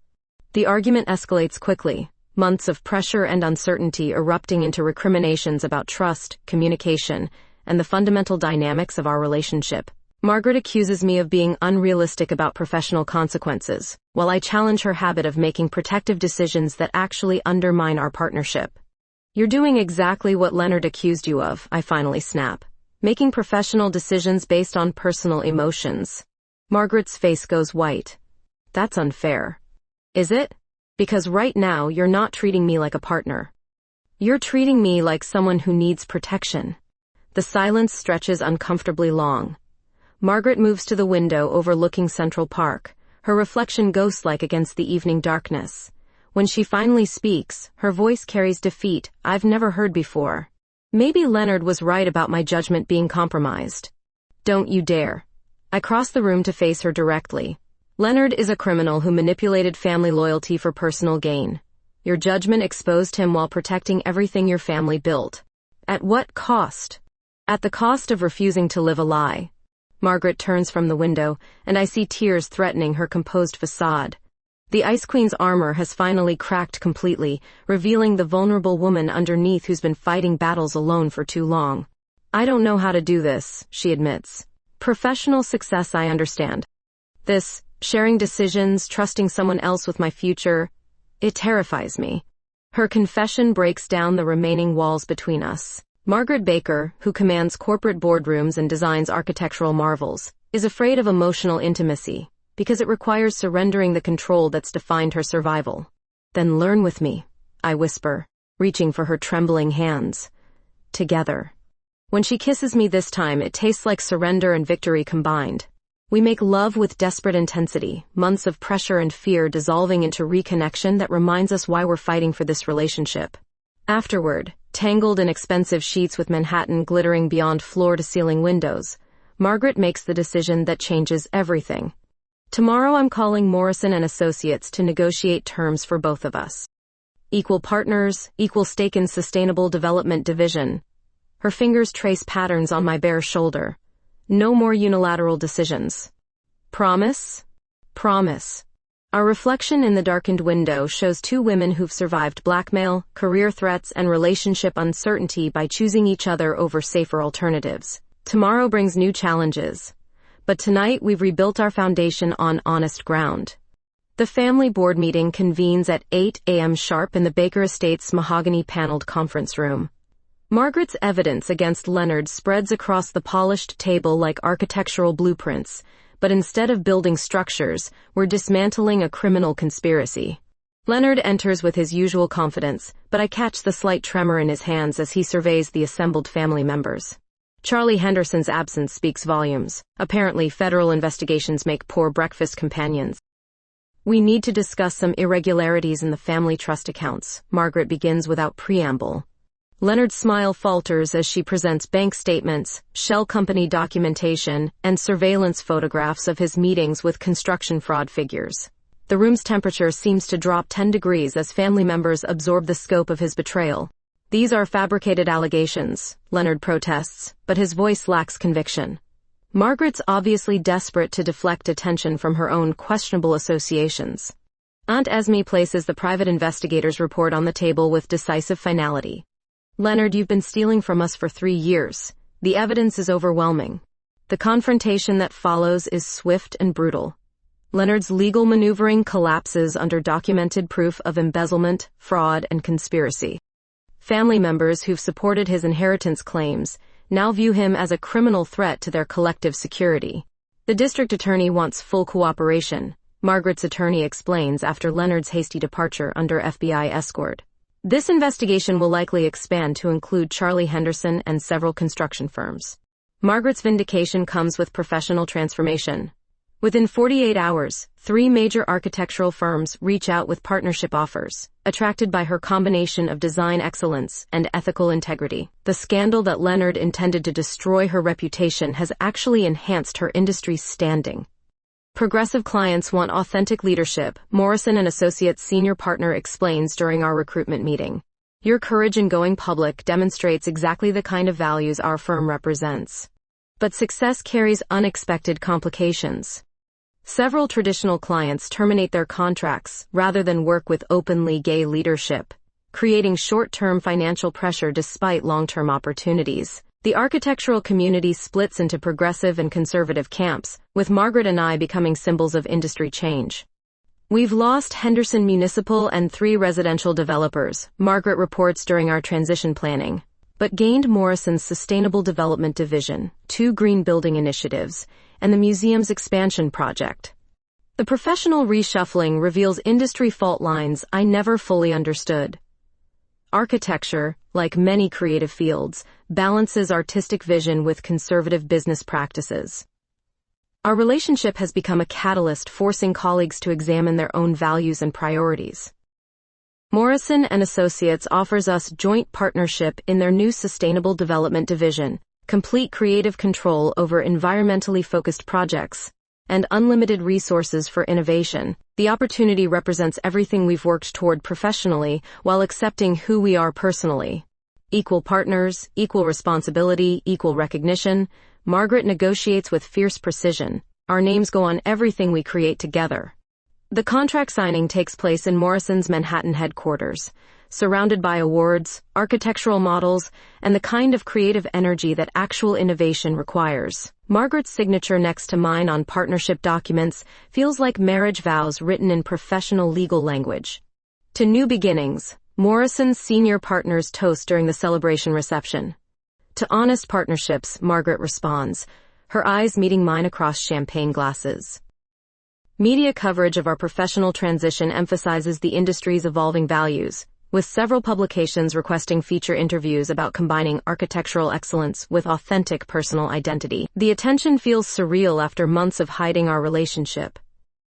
The argument escalates quickly, months of pressure and uncertainty erupting into recriminations about trust, communication, and the fundamental dynamics of our relationship. Margaret accuses me of being unrealistic about professional consequences, while I challenge her habit of making protective decisions that actually undermine our partnership. You're doing exactly what Leonard accused you of, I finally snap. Making professional decisions based on personal emotions. Margaret's face goes white. That's unfair. Is it? Because right now you're not treating me like a partner. You're treating me like someone who needs protection. The silence stretches uncomfortably long. Margaret moves to the window overlooking Central Park, her reflection ghost-like against the evening darkness. When she finally speaks, her voice carries defeat I've never heard before. Maybe Leonard was right about my judgment being compromised. Don't you dare. I cross the room to face her directly. Leonard is a criminal who manipulated family loyalty for personal gain. Your judgment exposed him while protecting everything your family built. At what cost? At the cost of refusing to live a lie. Margaret turns from the window, and I see tears threatening her composed facade. The Ice Queen's armor has finally cracked completely, revealing the vulnerable woman underneath who's been fighting battles alone for too long. I don't know how to do this, she admits. Professional success I understand. This, sharing decisions, trusting someone else with my future, it terrifies me. Her confession breaks down the remaining walls between us. Margaret Baker, who commands corporate boardrooms and designs architectural marvels, is afraid of emotional intimacy. because it requires surrendering the control that's defined her survival. Then learn with me, I whisper, reaching for her trembling hands. Together. When she kisses me this time, it tastes like surrender and victory combined. We make love with desperate intensity, months of pressure and fear dissolving into reconnection that reminds us why we're fighting for this relationship. Afterward, tangled in expensive sheets with Manhattan glittering beyond floor-to-ceiling windows, Margaret makes the decision that changes everything. Tomorrow I'm calling Morrison and Associates to negotiate terms for both of us. Equal partners, equal stake in sustainable development division. Her fingers trace patterns on my bare shoulder. No more unilateral decisions. Promise? Promise. Our reflection in the darkened window shows two women who've survived blackmail, career threats, and relationship uncertainty by choosing each other over safer alternatives. Tomorrow brings new challenges. But tonight we've rebuilt our foundation on honest ground. The family board meeting convenes at 8 a.m. sharp in the Baker Estate's mahogany-paneled conference room. Margaret's evidence against Leonard spreads across the polished table like architectural blueprints, but instead of building structures, we're dismantling a criminal conspiracy. Leonard enters with his usual confidence, but I catch the slight tremor in his hands as he surveys the assembled family members. Charlie Henderson's absence speaks volumes. Apparently, federal investigations make poor breakfast companions. We need to discuss some irregularities in the family trust accounts, Margaret begins without preamble. Leonard's smile falters as she presents bank statements, shell company documentation, and surveillance photographs of his meetings with construction fraud figures. The room's temperature seems to drop 10 degrees as family members absorb the scope of his betrayal. These are fabricated allegations, Leonard protests, but his voice lacks conviction. Margaret's obviously desperate to deflect attention from her own questionable associations. Aunt Esme places the private investigator's report on the table with decisive finality. Leonard, you've been stealing from us for 3 years. The evidence is overwhelming. The confrontation that follows is swift and brutal. Leonard's legal maneuvering collapses under documented proof of embezzlement, fraud, and conspiracy. Family members who've supported his inheritance claims now view him as a criminal threat to their collective security. The district attorney wants full cooperation, Margaret's attorney explains after Leonard's hasty departure under FBI escort. This investigation will likely expand to include Charlie Henderson and several construction firms. Margaret's vindication comes with professional transformation. Within 48 hours, 3 major architectural firms reach out with partnership offers, attracted by her combination of design excellence and ethical integrity. The scandal that Leonard intended to destroy her reputation has actually enhanced her industry's standing. Progressive clients want authentic leadership, Morrison and Associates senior partner explains during our recruitment meeting. Your courage in going public demonstrates exactly the kind of values our firm represents. But success carries unexpected complications. Several traditional clients terminate their contracts rather than work with openly gay leadership, creating short-term financial pressure despite long-term opportunities. The architectural community splits into progressive and conservative camps, with Margaret and I becoming symbols of industry change. We've lost Henderson Municipal and 3 residential developers, Margaret reports during our transition planning, but gained Morrison's Sustainable Development Division, 2 green building initiatives, and the museum's expansion project. The professional reshuffling reveals industry fault lines I never fully understood. Architecture, like many creative fields, balances artistic vision with conservative business practices. Our relationship has become a catalyst forcing colleagues to examine their own values and priorities. Morrison and Associates offers us joint partnership in their new Sustainable Development Division, complete creative control over environmentally focused projects, and unlimited resources for innovation. The opportunity represents everything we've worked toward professionally while accepting who we are personally. Equal partners, equal responsibility, equal recognition. Margaret negotiates with fierce precision. Our names go on everything we create together. The contract signing takes place in Morrison's Manhattan headquarters, surrounded by awards, architectural models, and the kind of creative energy that actual innovation requires. Margaret's signature next to mine on partnership documents feels like marriage vows written in professional legal language. To new beginnings, Morrison's senior partners toast during the celebration reception. To honest partnerships, Margaret responds, her eyes meeting mine across champagne glasses. Media coverage of our professional transition emphasizes the industry's evolving values, with several publications requesting feature interviews about combining architectural excellence with authentic personal identity. The attention feels surreal after months of hiding our relationship.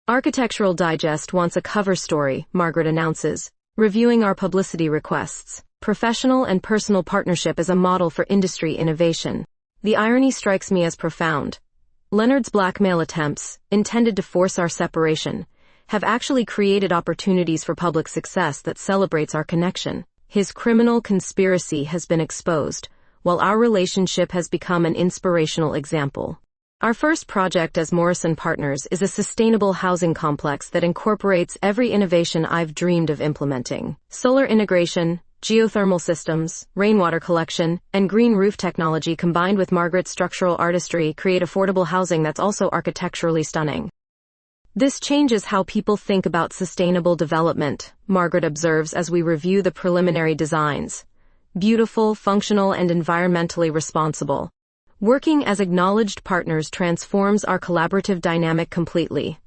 Architectural Digest wants a cover story, Margaret announces, reviewing our publicity requests. Professional and personal partnership as a model for industry innovation. The irony strikes me as profound. Leonard's blackmail attempts, intended to force our separation, have actually created opportunities for public success that celebrates our connection. His criminal conspiracy has been exposed, while our relationship has become an inspirational example. Our first project as Morrison Partners is a sustainable housing complex that incorporates every innovation I've dreamed of implementing. Solar integration, geothermal systems, rainwater collection, and green roof technology combined with Margaret's structural artistry create affordable housing that's also architecturally stunning. This changes how people think about sustainable development, Margaret observes as we review the preliminary designs. Beautiful, functional, and environmentally responsible. Working as acknowledged partners transforms our collaborative dynamic completely.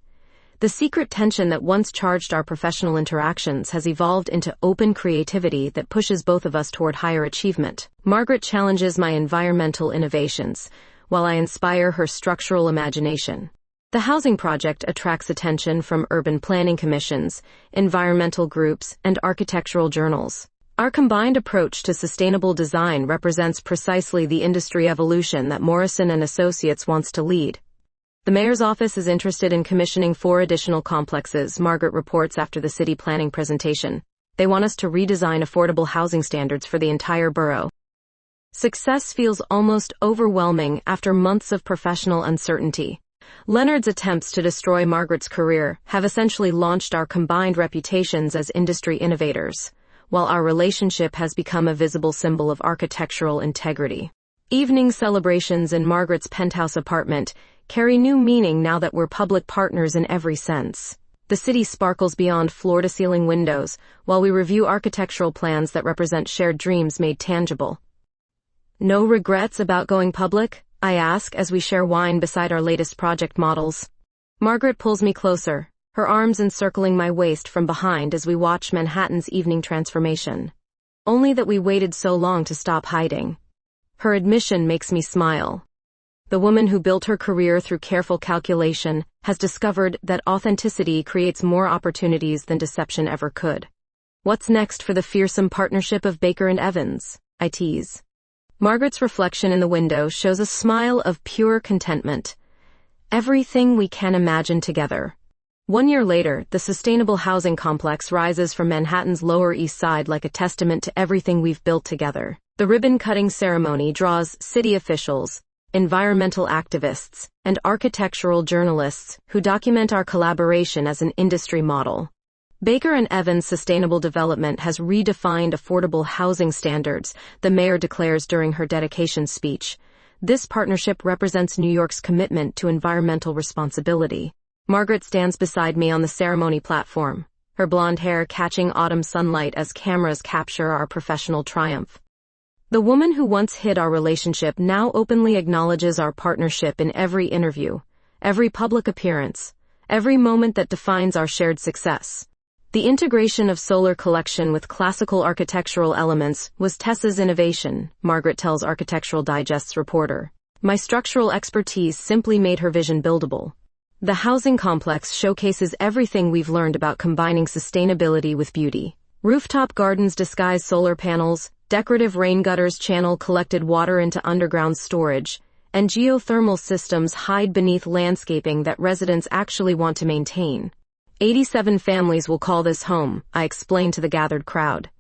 The secret tension that once charged our professional interactions has evolved into open creativity that pushes both of us toward higher achievement. Margaret challenges my environmental innovations, while I inspire her structural imagination. The housing project attracts attention from urban planning commissions, environmental groups, and architectural journals. Our combined approach to sustainable design represents precisely the industry evolution that Morrison & Associates wants to lead. The mayor's office is interested in commissioning 4 additional complexes, Margaret reports after the city planning presentation. They want us to redesign affordable housing standards for the entire borough. Success feels almost overwhelming after months of professional uncertainty. Leonard's attempts to destroy Margaret's career have essentially launched our combined reputations as industry innovators, while our relationship has become a visible symbol of architectural integrity. Evening celebrations in Margaret's penthouse apartment carry new meaning now that we're public partners in every sense. The city sparkles beyond floor-to-ceiling windows, while we review architectural plans that represent shared dreams made tangible. No regrets about going public? I ask as we share wine beside our latest project models. Margaret pulls me closer, her arms encircling my waist from behind as we watch Manhattan's evening transformation. Only that we waited so long to stop hiding. Her admission makes me smile. The woman who built her career through careful calculation has discovered that authenticity creates more opportunities than deception ever could. What's next for the fearsome partnership of Baker and Evans? I tease. Margaret's reflection in the window shows a smile of pure contentment. Everything we can imagine together. 1 year later, the sustainable housing complex rises from Manhattan's Lower East Side like a testament to everything we've built together. The ribbon-cutting ceremony draws city officials, environmental activists, and architectural journalists who document our collaboration as an industry model. Baker and Evans Sustainable Development has redefined affordable housing standards, the mayor declares during her dedication speech. This partnership represents New York's commitment to environmental responsibility. Margaret stands beside me on the ceremony platform, her blonde hair catching autumn sunlight as cameras capture our professional triumph. The woman who once hid our relationship now openly acknowledges our partnership in every interview, every public appearance, every moment that defines our shared success. The integration of solar collection with classical architectural elements was Tessa's innovation, Margaret tells Architectural Digest's reporter. My structural expertise simply made her vision buildable. The housing complex showcases everything we've learned about combining sustainability with beauty. Rooftop gardens disguise solar panels, decorative rain gutters channel collected water into underground storage, and geothermal systems hide beneath landscaping that residents actually want to maintain. 87 families will call this home, I explain to the gathered crowd.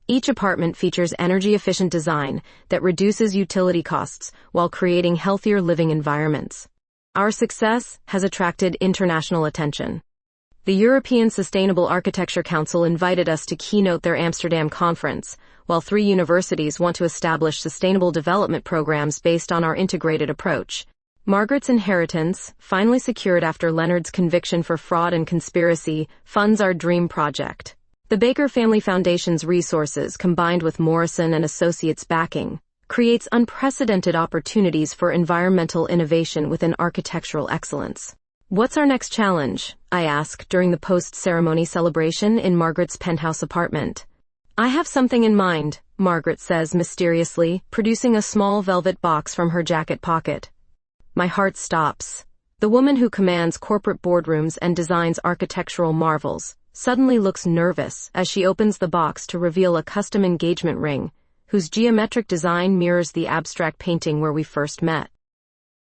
Each apartment features energy-efficient design that reduces utility costs while creating healthier living environments. Our success has attracted international attention. The European Sustainable Architecture Council invited us to keynote their Amsterdam conference, while 3 universities want to establish sustainable development programs based on our integrated approach. Margaret's inheritance, finally secured after Leonard's conviction for fraud and conspiracy, funds our dream project. The Baker Family Foundation's resources, combined with Morrison & Associates' backing, creates unprecedented opportunities for environmental innovation within architectural excellence. What's our next challenge? I ask during the post-ceremony celebration in Margaret's penthouse apartment. I have something in mind, Margaret says mysteriously, producing a small velvet box from her jacket pocket. My heart stops. The woman who commands corporate boardrooms and designs architectural marvels suddenly looks nervous as she opens the box to reveal a custom engagement ring, whose geometric design mirrors the abstract painting where we first met.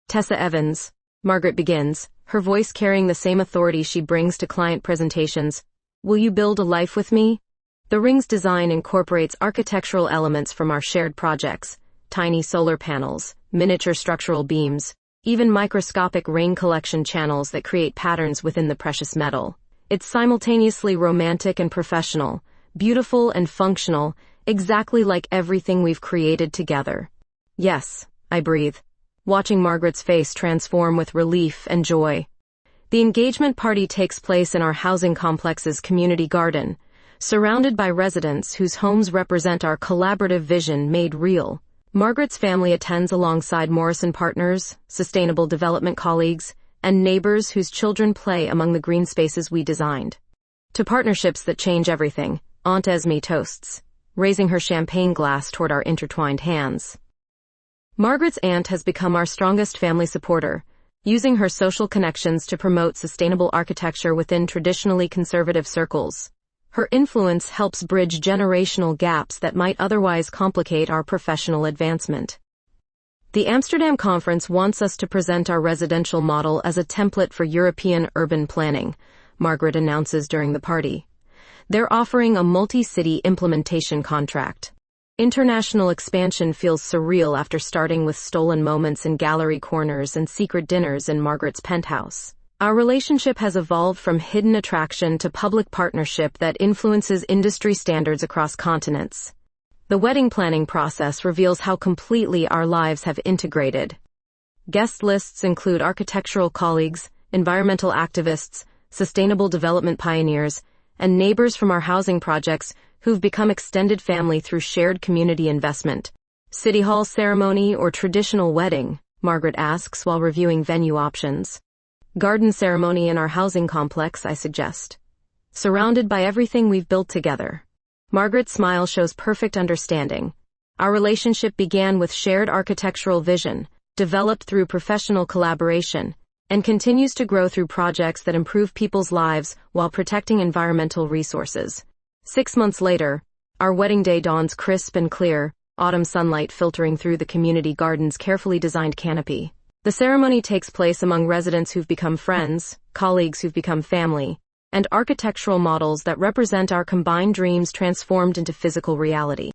Tessa Evans, Margaret begins, her voice carrying the same authority she brings to client presentations. Will you build a life with me? The ring's design incorporates architectural elements from our shared projects, tiny solar panels, miniature structural beams, even microscopic ring collection channels that create patterns within the precious metal. It's simultaneously romantic and professional, beautiful and functional, exactly like everything we've created together. Yes, I breathe, watching Margaret's face transform with relief and joy. The engagement party takes place in our housing complex's community garden, surrounded by residents whose homes represent our collaborative vision made real. Margaret's family attends alongside Morrison partners, sustainable development colleagues, and neighbors whose children play among the green spaces we designed. To partnerships that change everything, Aunt Esme toasts, raising her champagne glass toward our intertwined hands. Margaret's aunt has become our strongest family supporter, using her social connections to promote sustainable architecture within traditionally conservative circles. Her influence helps bridge generational gaps that might otherwise complicate our professional advancement. The Amsterdam Conference wants us to present our residential model as a template for European urban planning, Margaret announces during the party. They're offering a multi-city implementation contract. International expansion feels surreal after starting with stolen moments in gallery corners and secret dinners in Margaret's penthouse. Our relationship has evolved from hidden attraction to public partnership that influences industry standards across continents. The wedding planning process reveals how completely our lives have integrated. Guest lists include architectural colleagues, environmental activists, sustainable development pioneers, and neighbors from our housing projects who've become extended family through shared community investment. City hall ceremony or traditional wedding? Margaret asks while reviewing venue options. Garden ceremony in our housing complex, I suggest. Surrounded by everything we've built together. Margaret's smile shows perfect understanding. Our relationship began with shared architectural vision, developed through professional collaboration, and continues to grow through projects that improve people's lives while protecting environmental resources. 6 months later, our wedding day dawns crisp and clear, autumn sunlight filtering through the community garden's carefully designed canopy. The ceremony takes place among residents who've become friends, colleagues who've become family, and architectural models that represent our combined dreams transformed into physical reality.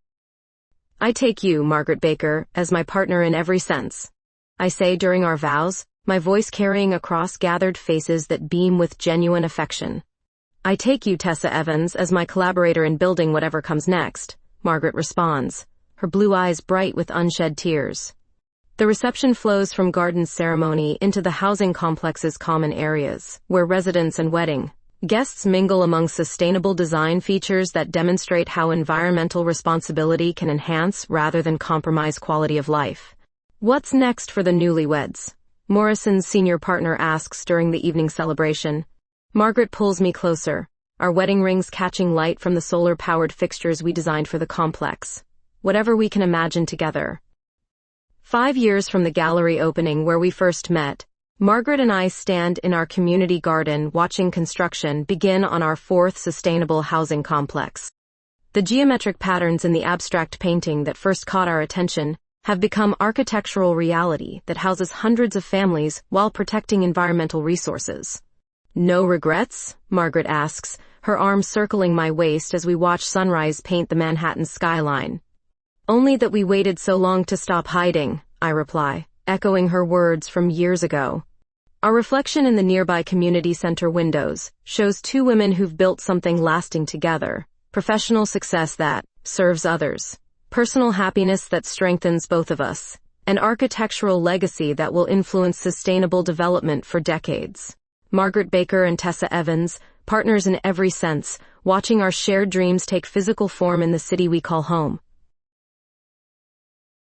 I take you, Margaret Baker, as my partner in every sense, I say during our vows, my voice carrying across gathered faces that beam with genuine affection. I take you, Tessa Evans, as my collaborator in building whatever comes next, Margaret responds, her blue eyes bright with unshed tears. The reception flows from garden ceremony into the housing complex's common areas, where residents and wedding guests mingle among sustainable design features that demonstrate how environmental responsibility can enhance rather than compromise quality of life. What's next for the newlyweds? Morrison's senior partner asks during the evening celebration. Margaret pulls me closer, our wedding rings catching light from the solar-powered fixtures we designed for the complex. Whatever we can imagine together. 5 years from the gallery opening where we first met, Margaret and I stand in our community garden watching construction begin on our 4th sustainable housing complex. The geometric patterns in the abstract painting that first caught our attention have become architectural reality that houses hundreds of families while protecting environmental resources. No regrets? Margaret asks, her arm circling my waist as we watch sunrise paint the Manhattan skyline. Only that we waited so long to stop hiding, I reply, echoing her words from years ago. Our reflection in the nearby community center windows shows 2 women who've built something lasting together, professional success that serves others, personal happiness that strengthens both of us, an architectural legacy that will influence sustainable development for decades. Margaret Baker and Tessa Evans, partners in every sense, watching our shared dreams take physical form in the city we call home.